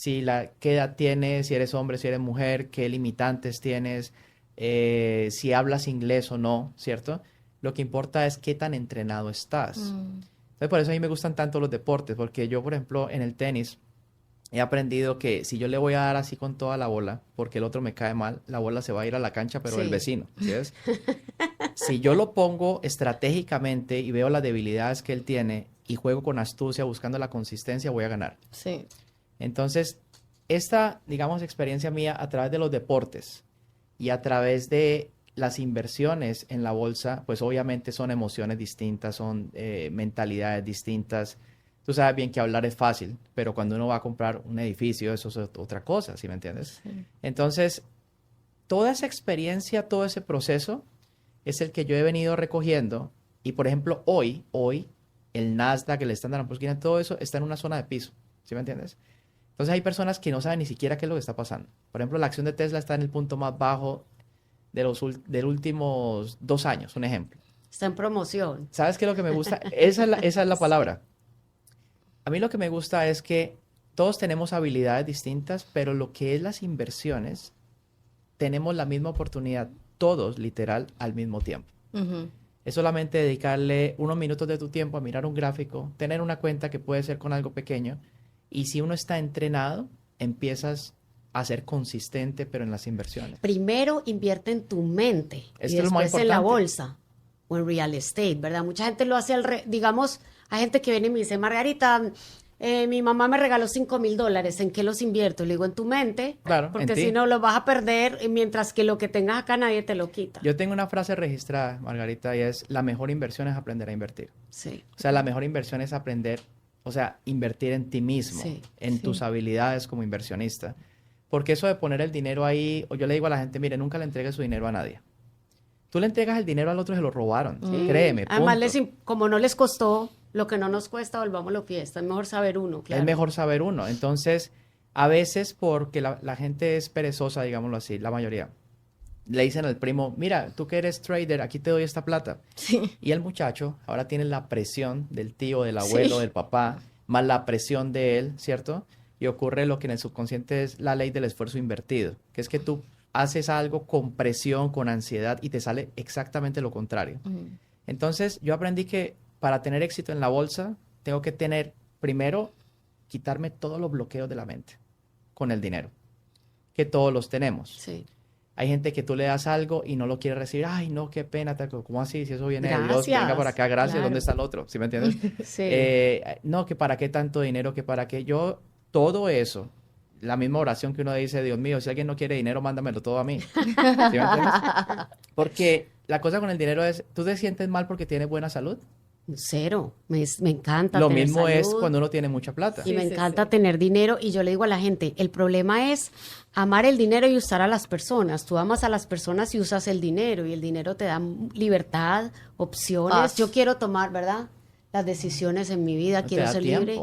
Qué edad tienes, si eres hombre, si eres mujer, qué limitantes tienes, si hablas inglés o no, ¿cierto? Lo que importa es qué tan entrenado estás. Entonces por eso a mí me gustan tanto los deportes, porque yo, por ejemplo, en el tenis he aprendido que si yo le voy a dar así con toda la bola, porque el otro me cae mal, la bola se va a ir a la cancha, pero el vecino, ¿sí ves? Si yo lo pongo estratégicamente y veo las debilidades que él tiene y juego con astucia buscando la consistencia, voy a ganar. Sí. Entonces, esta, digamos, experiencia mía a través de los deportes y a través de las inversiones en la bolsa, pues obviamente son emociones distintas, son mentalidades distintas. Tú sabes bien que hablar es fácil, pero cuando uno va a comprar un edificio, eso es otra cosa, ¿sí me entiendes? Sí. Entonces, toda esa experiencia, todo ese proceso es el que yo he venido recogiendo. Y, por ejemplo, hoy, el Nasdaq, el Standard & Poor's 500, todo eso está en una zona de piso, ¿sí me entiendes? Entonces, hay personas que no saben ni siquiera qué es lo que está pasando. Por ejemplo, la acción de Tesla está en el punto más bajo de los últimos 2 años, un ejemplo. Está en promoción. ¿Sabes qué es lo que me gusta? Esa es la palabra. A mí lo que me gusta es que todos tenemos habilidades distintas, pero lo que es las inversiones, tenemos la misma oportunidad, todos, literal, al mismo tiempo. Es solamente dedicarle unos minutos de tu tiempo a mirar un gráfico, tener una cuenta que puede ser con algo pequeño, y si uno está entrenado, empiezas a ser consistente, pero en las inversiones. Primero invierte en tu mente y Esto es lo más después en la importante. bolsa o en real estate, ¿verdad? Mucha gente lo hace digamos, hay gente que viene y me dice, Margarita, mi mamá me regaló $5,000, ¿en qué los invierto? Le digo, en tu mente, Claro, porque en ti. si no los vas a perder, mientras que lo que tengas acá nadie te lo quita. Yo tengo una frase registrada, Margarita, y es, la mejor inversión es aprender a invertir. Sí. O sea, la mejor inversión es aprender, o sea, invertir en ti mismo, Sí, en tus habilidades como inversionista. Porque eso de poner el dinero ahí, o yo le digo a la gente, mire, nunca le entregues su dinero a nadie. Tú le entregas el dinero al otro, se lo robaron. Créeme, punto. Además, como no les costó lo que no nos cuesta, volvámoslo fiesta. Es mejor saber uno, claro. Es mejor saber uno. Entonces, a veces porque la gente es perezosa, digámoslo así, la mayoría, le dicen al primo, mira, tú que eres trader, aquí te doy esta plata. Sí. Y el muchacho ahora tiene la presión del tío, del abuelo, del papá, más la presión de él, ¿cierto? Y ocurre lo que en el subconsciente es la ley del esfuerzo invertido, que es que tú haces algo con presión, con ansiedad y te sale exactamente lo contrario. Entonces, yo aprendí que para tener éxito en la bolsa, tengo que tener, primero, quitarme todos los bloqueos de la mente con el dinero, que todos los tenemos. Sí. Hay gente que tú le das algo y no lo quiere recibir. Ay, no, qué pena. ¿Cómo así? Si eso viene de Dios, Gracias. venga por acá, gracias. Claro. ¿Dónde está el otro? ¿Sí me entiendes? Sí. No, que para qué tanto dinero, que para qué. Todo eso, la misma oración que uno dice, Dios mío, si alguien no quiere dinero, mándamelo todo a mí. ¿Sí me entiendes? Porque la cosa con el dinero es, ¿tú te sientes mal porque tienes buena salud? Cero. Me encanta Lo tener mismo es salud. cuando uno tiene mucha plata. Y Sí, me sí, encanta sí. tener dinero y yo le digo a la gente, el problema es amar el dinero y usar a las personas. Tú amas a las personas y usas el dinero y el dinero te da libertad, opciones. Paz. Yo quiero tomar, ¿verdad? Las decisiones en mi vida, No te quiero da ser tiempo. libre,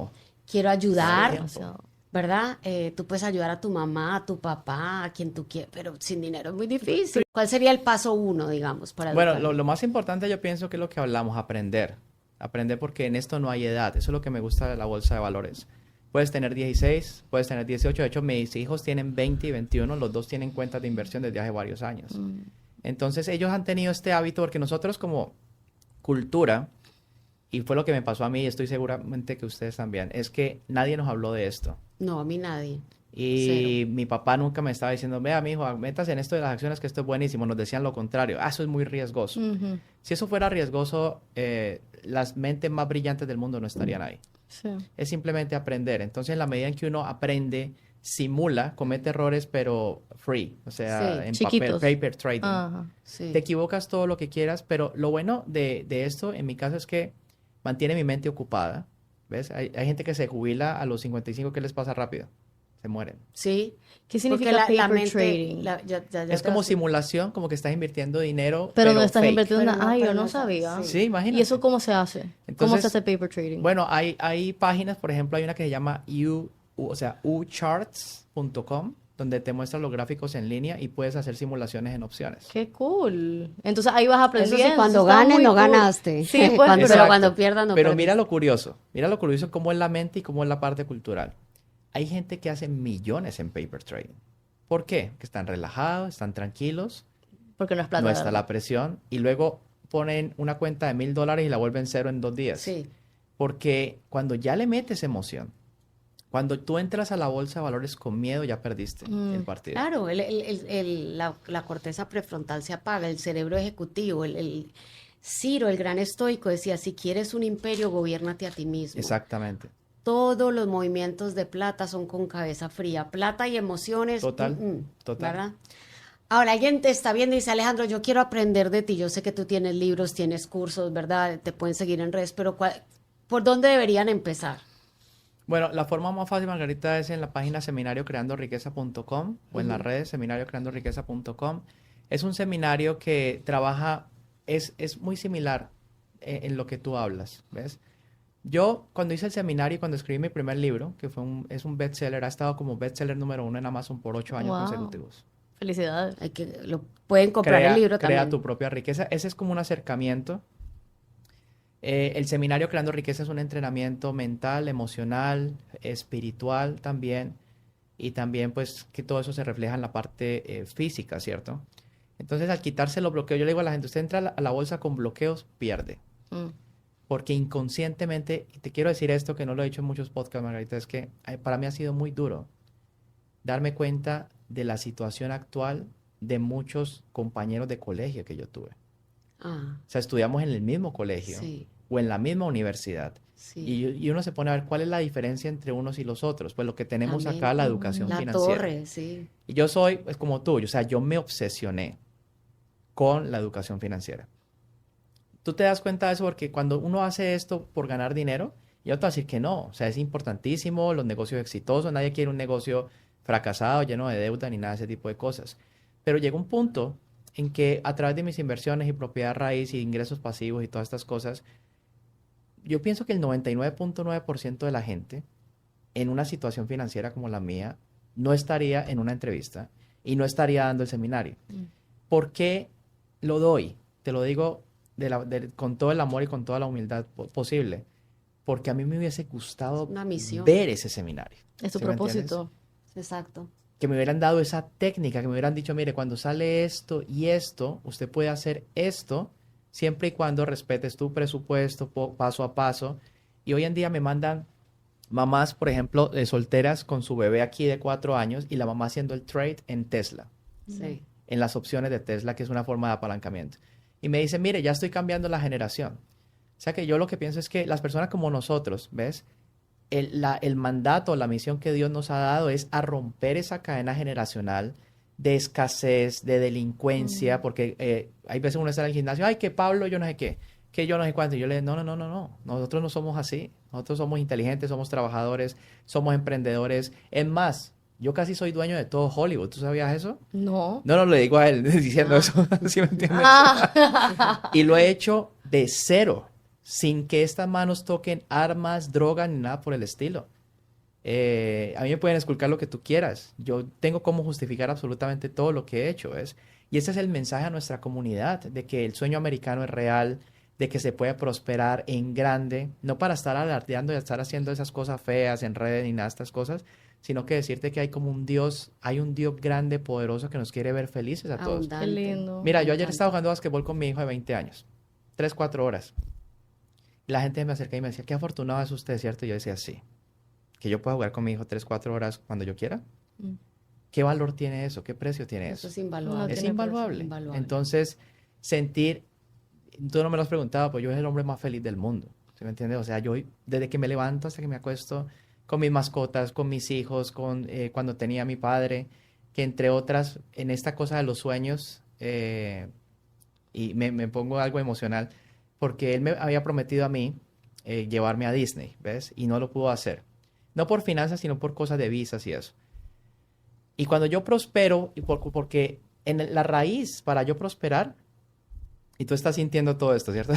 quiero ayudar, tiempo. ¿verdad? Tú puedes ayudar a tu mamá, a tu papá, a quien tú quieras, pero sin dinero es muy difícil. ¿Cuál sería el paso 1, digamos, para Bueno, educar? lo más importante yo pienso que es lo que hablamos, aprender. Aprender porque en esto no hay edad. Eso es lo que me gusta de la bolsa de valores. Puedes tener 16, puedes tener 18. De hecho, mis hijos tienen 20 y 21. Los dos tienen cuentas de inversión desde hace varios años. Entonces ellos han tenido este hábito porque nosotros como cultura, y fue lo que me pasó a mí y estoy seguramente que ustedes también, es que nadie nos habló de esto. No, a mí nadie. Y Cero. mi papá nunca me estaba diciendo, vea, mijo, métase en esto de las acciones que esto es buenísimo. Nos decían lo contrario, eso es muy riesgoso. Ujú. Si eso fuera riesgoso, las mentes más brillantes del mundo no estarían ahí. Sí. Es simplemente aprender. Entonces, en la medida en que uno aprende, simula, comete errores, pero free, o sea, Sí, en chiquitos. paper trading. Ajá. Sí. Te equivocas todo lo que quieras, pero lo bueno de esto, en mi caso, es que mantiene mi mente ocupada. ¿Ves? Hay gente que se jubila a los 55, ¿qué les pasa rápido? Se mueren. Sí. ¿Qué Porque significa la paper mente, trading? ya Es te como vas- simulación, como que estás invirtiendo dinero, Pero no estás fake. invirtiendo Pero nada. no, Ay, pero yo no no sabía. sí. Sí, imagínate. ¿Y eso cómo se hace? ¿Cómo Entonces, se hace paper trading? Bueno, hay páginas, por ejemplo, hay una que se llama ucharts.com, donde te muestra los gráficos en línea y puedes hacer simulaciones en opciones. Qué cool. Entonces ahí vas Eso aprendiendo. sí, cuando eso está ganes muy no cool. ganaste. Sí, pues, Cuando- pero pero cuando pierdas no Pero perdiste. mira lo curioso cómo es la mente y cómo es la parte cultural. Hay gente que hace millones en paper trading. ¿Por qué? Que están relajados, están tranquilos, porque no es plata. no de está verdad. la presión y luego ponen una cuenta de $1,000 y la vuelven cero en 2 días. Sí. Porque cuando ya le metes emoción, cuando tú entras a la bolsa de valores con miedo, ya perdiste el partido. Claro, la corteza prefrontal se apaga, el cerebro ejecutivo, Ciro, el gran estoico, decía, si quieres un imperio, gobiérnate a ti mismo. Exactamente. Todos los movimientos de plata son con cabeza fría. Plata y emociones. Total, total. ¿Verdad? Ahora, alguien te está viendo y dice, Alejandro, yo quiero aprender de ti. Yo sé que tú tienes libros, tienes cursos, ¿verdad? Te pueden seguir en redes, pero ¿por dónde deberían empezar? Bueno, la forma más fácil, Margarita, es en la página seminariocreandoriqueza.com o en las redes seminariocreandoriqueza.com. Es un seminario que trabaja, es muy similar en lo que tú hablas, ¿ves? Yo, cuando hice el seminario y cuando escribí mi primer libro, que es un bestseller, ha estado como bestseller número 1 en Amazon por 8 años Wow. consecutivos. Felicidades. Pueden comprar el libro Crea también. tu propia riqueza. Ese es como un acercamiento. El seminario Creando Riqueza es un entrenamiento mental, emocional, espiritual también. Y también, pues, que todo eso se refleja en la parte física, ¿cierto? Entonces, al quitarse los bloqueos, yo le digo a la gente, usted entra a la bolsa con bloqueos, pierde. Mm. Porque inconscientemente, y te quiero decir esto que no lo he dicho en muchos podcasts, Margarita, es que para mí ha sido muy duro darme cuenta de la situación actual de muchos compañeros de colegio que yo tuve. Ah, O sea, estudiamos en el mismo colegio sí, o en la misma universidad. sí. Y uno se pone a ver cuál es la diferencia entre unos y los otros. Pues lo que tenemos También. acá, la educación La financiera. torre, sí. Y yo soy, es como tú, o sea, yo me obsesioné con la educación financiera. Tú te das cuenta de eso porque cuando uno hace esto por ganar dinero, yo te voy a decir que no, o sea, es importantísimo, los negocios exitosos, nadie quiere un negocio fracasado, lleno de deuda, ni nada de ese tipo de cosas. Pero llegó un punto en que a través de mis inversiones y propiedad raíz y ingresos pasivos y todas estas cosas, yo pienso que el 99.9% de la gente en una situación financiera como la mía no estaría en una entrevista y no estaría dando el seminario. ¿Por qué lo doy? Te lo digo con todo el amor y con toda la humildad posible. Porque a mí me hubiese gustado Es una misión. ver ese seminario. Es tu ¿Sí me entiendes? propósito. Exacto. Que me hubieran dado esa técnica, que me hubieran dicho, mire, cuando sale esto y esto, usted puede hacer esto, siempre y cuando respetes tu presupuesto paso a paso. Y hoy en día me mandan mamás, por ejemplo, solteras con su bebé aquí de 4 años y la mamá haciendo el trade en Tesla, Sí. en las opciones de Tesla, que es una forma de apalancamiento. Y me dicen, mire, ya estoy cambiando la generación. O sea que yo lo que pienso es que las personas como nosotros, ¿ves? El mandato, la misión que Dios nos ha dado es a romper esa cadena generacional de escasez, de delincuencia, porque hay veces uno está en el gimnasio, ay, que Pablo, yo no sé qué, que yo no sé cuánto. Y yo le digo, no, nosotros no somos así. Nosotros somos inteligentes, somos trabajadores, somos emprendedores. Es más, yo casi soy dueño de todo Hollywood. ¿Tú sabías eso? No. No, le digo a él diciendo eso, ¿sí me entiendes? Ah. Y lo he hecho de cero, sin que estas manos toquen armas, drogas, ni nada por el estilo. A mí me pueden esculcar lo que tú quieras. Yo tengo cómo justificar absolutamente todo lo que he hecho, ¿ves? Y ese es el mensaje a nuestra comunidad, de que el sueño americano es real, de que se puede prosperar en grande, no para estar alardeando y estar haciendo esas cosas feas en redes ni nada de estas cosas, sino que decirte que hay como un Dios, hay un Dios grande, poderoso que nos quiere ver felices a todos. Qué Abundante. lindo. Mira, Me yo ayer encanta. estaba jugando básquetbol con mi hijo de 20 años, 3, 4 horas. Y la gente me acerca y me decía, qué afortunado es usted, ¿cierto? Y yo decía, sí, que yo pueda jugar con mi hijo 3, 4 horas cuando yo quiera. Mm. ¿Qué valor tiene eso? ¿Qué precio tiene Eso eso? es invaluable. No Es tiene invaluable. Invaluable. Entonces, sentir, tú no me lo has preguntado, pero yo soy el hombre más feliz del mundo. ¿Sí me entiendes? O sea, yo desde que me levanto hasta que me acuesto, con mis mascotas, con mis hijos, cuando tenía a mi padre, que entre otras, en esta cosa de los sueños, y me pongo algo emocional, porque él me había prometido a mí llevarme a Disney, ¿ves? Y no lo pudo hacer. No por finanzas, sino por cosas de visas y eso. Y cuando yo prospero, porque en la raíz para yo prosperar, y tú estás sintiendo todo esto, ¿cierto?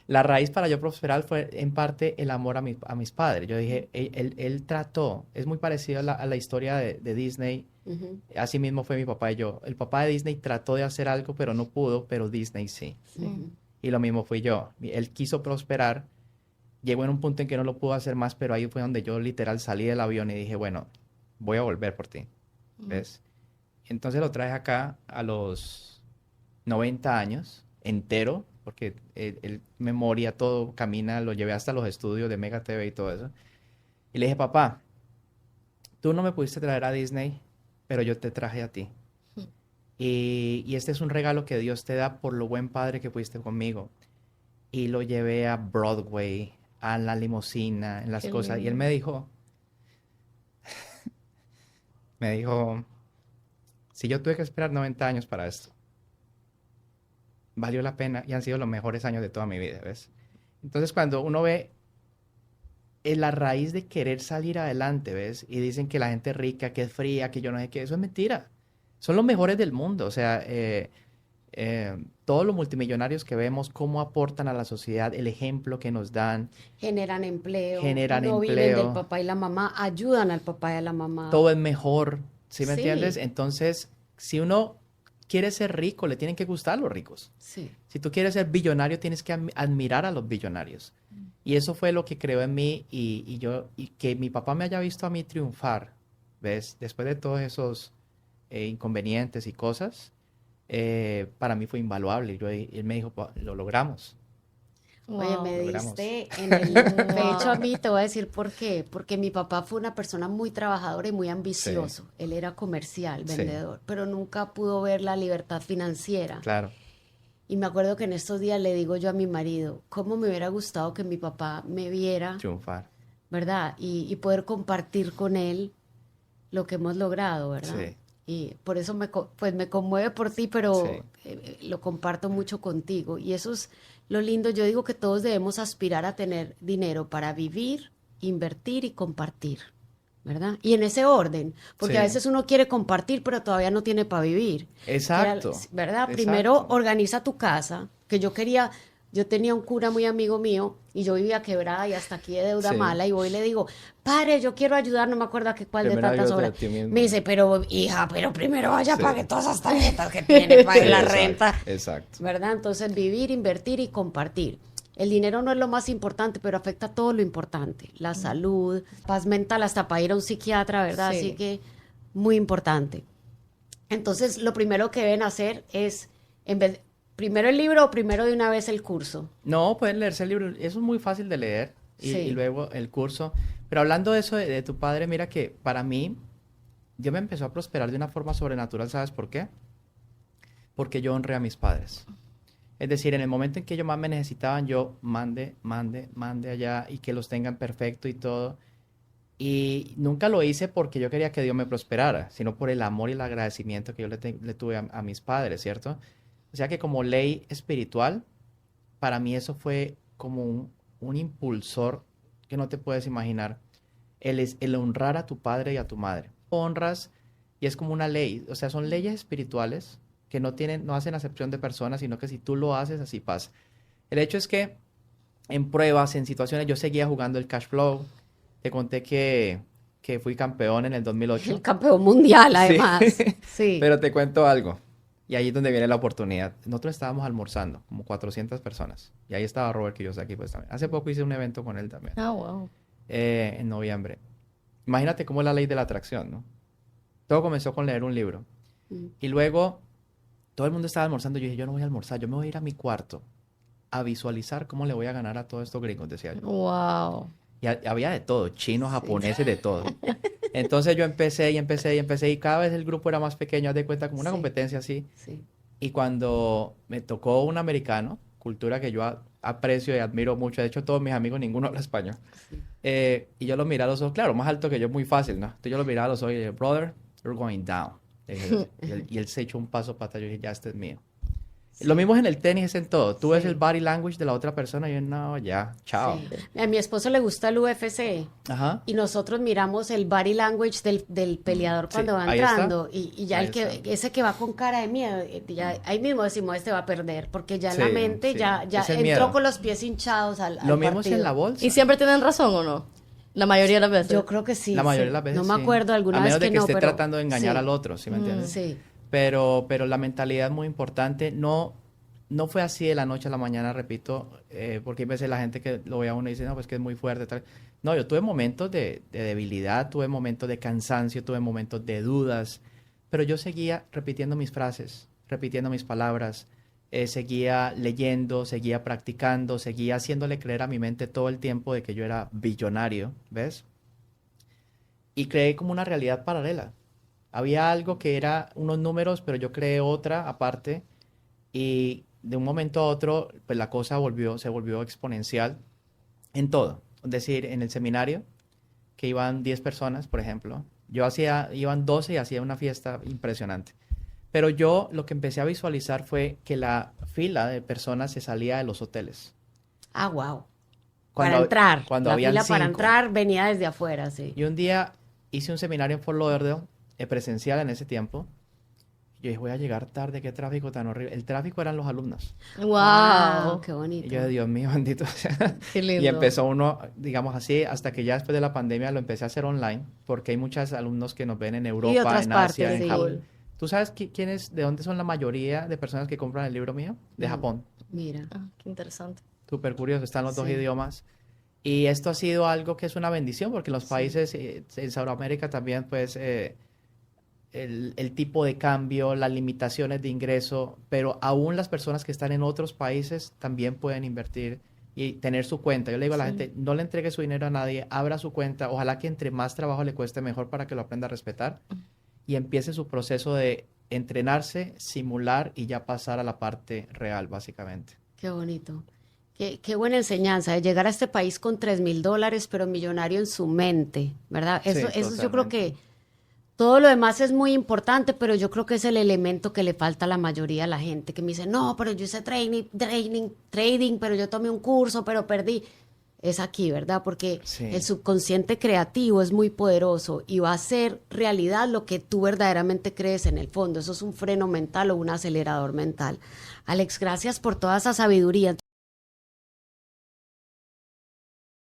La raíz para yo prosperar fue en parte el amor a mis padres. Yo dije, él trató, es muy parecido a la historia de Disney. Ujú. Así mismo fue mi papá y yo. El papá de Disney trató de hacer algo, pero no pudo, pero Disney sí. Ujú. Y lo mismo fui yo. Él quiso prosperar, llegó en un punto en que no lo pudo hacer más, pero ahí fue donde yo literal salí del avión y dije, bueno, voy a volver por ti, ¿ves? Entonces lo traje acá a los 90 años, entero, porque él memoria todo, camina, lo llevé hasta los estudios de Mega TV y todo eso. Y le dije, papá, tú no me pudiste traer a Disney, pero yo te traje a ti. Y este es un regalo que Dios te da por lo buen padre que fuiste conmigo. Y lo llevé a Broadway, a la limusina, en las Qué cosas. Y él lindo. me dijo, si yo tuve que esperar 90 años para esto, valió la pena y han sido los mejores años de toda mi vida, ¿ves? Entonces cuando uno ve la raíz de querer salir adelante, ¿ves? Y dicen que la gente rica, que es fría, que yo no sé qué, eso es mentira. Son los mejores del mundo, o sea, todos los multimillonarios que vemos, cómo aportan a la sociedad, el ejemplo que nos dan, Generan empleo. generan No viven del empleo, papá y la mamá, ayudan al papá y a la mamá. todo es mejor, ¿sí me Sí. entiendes? Entonces, si uno quiere ser rico, le tienen que gustar los ricos. Sí. Si tú quieres ser billonario, tienes que admirar a los billonarios. Y eso fue lo que creó en mí y que mi papá me haya visto a mí triunfar, ¿ves? Después de todos esos inconvenientes y cosas, para mí fue invaluable. Él me dijo, lo logramos. Oye, Wow. me Lo logramos. diste en el pecho a mí, te voy a decir por qué. Porque mi papá fue una persona muy trabajadora y muy ambicioso. Él era comercial, Sí. vendedor, pero nunca pudo ver la libertad financiera. Claro, Y me acuerdo que en estos días le digo yo a mi marido, cómo me hubiera gustado que mi papá me viera, triunfar. ¿verdad? Y poder compartir con él lo que hemos logrado, ¿verdad? Sí. Y por eso pues me conmueve por ti, pero Sí. lo comparto mucho contigo. Y eso es lo lindo. Yo digo que todos debemos aspirar a tener dinero para vivir, invertir y compartir, ¿verdad? Y en ese orden, porque Sí. a veces uno quiere compartir, pero todavía no tiene para vivir. Exacto. ¿Verdad? Exacto. Primero organiza tu casa, que yo tenía un cura muy amigo mío y yo vivía quebrada y hasta aquí de deuda Sí. mala y voy y le digo, padre, yo quiero ayudar, no me acuerdo a qué cuál de Primero tantas ayúdate obras. a ti mismo. Me dice, pero hija, pero primero vaya, Sí. pague todas esas tarjetas que tiene, pague Sí, la exacto, renta, Exacto. ¿verdad? Entonces vivir, invertir y compartir. El dinero no es lo más importante, pero afecta todo lo importante, la salud, paz mental, hasta para ir a un psiquiatra, ¿verdad? Sí. Así que muy importante. Entonces, lo primero que deben hacer es, primero el libro o primero de una vez el curso. No, pueden leerse el libro. Eso es muy fácil de leer. Sí. Y luego el curso. Pero hablando de eso de tu padre, mira que para mí, Dios me empezó a prosperar de una forma sobrenatural. ¿Sabes por qué? Porque yo honré a mis padres. Es decir, en el momento en que ellos más me necesitaban, yo mande allá y que los tengan perfecto y todo. Y nunca lo hice porque yo quería que Dios me prosperara, sino por el amor y el agradecimiento que yo le tuve a mis padres, ¿cierto? O sea que como ley espiritual, para mí eso fue como un impulsor que no te puedes imaginar. El honrar a tu padre y a tu madre. Honras y es como una ley. O sea, son leyes espirituales que no hacen acepción de personas, sino que si tú lo haces, así pasa. El hecho es que en pruebas, en situaciones, yo seguía jugando el cash flow. Te conté que fui campeón en el 2008. El campeón mundial, Sí. además. Sí. Pero te cuento algo. Y ahí es donde viene la oportunidad. Nosotros estábamos almorzando, como 400 personas. Y ahí estaba Robert Kiyosaki, pues también. Hace poco hice un evento con él también, Ah, wow. en noviembre. Imagínate cómo es la ley de la atracción, ¿no? Todo comenzó con leer un libro. Y luego, todo el mundo estaba almorzando. Yo dije, yo no voy a almorzar, yo me voy a ir a mi cuarto a visualizar cómo le voy a ganar a todos estos gringos, decía yo. Wow. Y había de todo, chinos, japoneses, de todo. Entonces yo empecé y cada vez el grupo era más pequeño, haz de cuenta como una Sí. competencia así. Sí. Y cuando me tocó un americano, cultura que yo aprecio y admiro mucho, de hecho todos mis amigos, ninguno habla español, y yo lo miré a los ojos, claro, más alto que yo, muy fácil, ¿no? Entonces yo lo miré a los ojos y dije, brother, you're going down. Y él se echó un paso para atrás, yo dije, ya, este es mío. Lo mismo es en el tenis, es en todo. Tú ves Sí. el body language de la otra persona y yo, no, ya, chao. Sí. A mi esposo le gusta el UFC Ajá. y nosotros miramos el body language del peleador Sí, cuando va ahí está. entrando y ya Ahí el que está. ese que va con cara de miedo, ya ahí mismo decimos este va a perder porque ya en la Sí, mente sí. ya Es el entró miedo. con los pies hinchados al Lo mismo es partido. en la bolsa. ¿Y siempre tienen razón o no? La mayoría de las veces. Yo creo que sí. La mayoría sí. de las veces No me sí. acuerdo alguna A vez menos de que no, esté pero tratando de engañar sí. al otro, ¿sí me entiendes? Sí. Pero la mentalidad es muy importante. No fue así de la noche a la mañana, repito, porque hay veces la gente que lo ve a uno y dice, no, pues que es muy fuerte, tal. No, yo tuve momentos de debilidad, tuve momentos de cansancio, tuve momentos de dudas, pero yo seguía repitiendo mis frases, repitiendo mis palabras, seguía leyendo, seguía practicando, seguía haciéndole creer a mi mente todo el tiempo de que yo era billonario, ¿ves? Y creé como una realidad paralela. Había algo que era unos números, pero yo creé otra aparte y de un momento a otro, pues la cosa se volvió exponencial en todo. Es decir, en el seminario, que iban 10 personas, por ejemplo, iban 12 y hacía una fiesta impresionante. Pero yo lo que empecé a visualizar fue que la fila de personas se salía de los hoteles. Ah, wow. Cuando- Para entrar. cuando La habían fila para 5. entrar venía desde afuera, sí. Y un día hice un seminario en Fort Lauderdale, presencial en ese tiempo. Yo dije, voy a llegar tarde, qué tráfico tan horrible. El tráfico eran los alumnos. Wow. Qué Y bonito. yo, Dios mío, bendito sea. Qué lindo. Y empezó uno, digamos así, hasta que ya después de la pandemia lo empecé a hacer online, porque hay muchos alumnos que nos ven en Europa, otras en partes, Asia, en sí. Japón. ¿Tú sabes de dónde son la mayoría de personas que compran el libro mío? De No. Japón. Mira. Ah, qué interesante. Súper curioso, están los dos Sí. idiomas. Y esto ha sido algo que es una bendición, porque en los países, en Sudamérica también, pues, el tipo de cambio, las limitaciones de ingreso, pero aún las personas que están en otros países también pueden invertir y tener su cuenta. Yo le digo a la gente, no le entregue su dinero a nadie, abra su cuenta, ojalá que entre más trabajo le cueste mejor para que lo aprenda a respetar y empiece su proceso de entrenarse, simular y ya pasar a la parte real, básicamente. Qué bonito. Qué buena enseñanza de llegar a este país con $3,000, pero millonario en su mente, ¿verdad? Sí, Eso yo creo totalmente. que todo lo demás es muy importante, pero yo creo que es el elemento que le falta a la mayoría de la gente que me dice, no, pero yo hice trading, pero yo tomé un curso, pero perdí. Es aquí, ¿verdad? Porque Sí. el subconsciente creativo es muy poderoso y va a hacer realidad lo que tú verdaderamente crees en el fondo. Eso es un freno mental o un acelerador mental. Alex, gracias por toda esa sabiduría.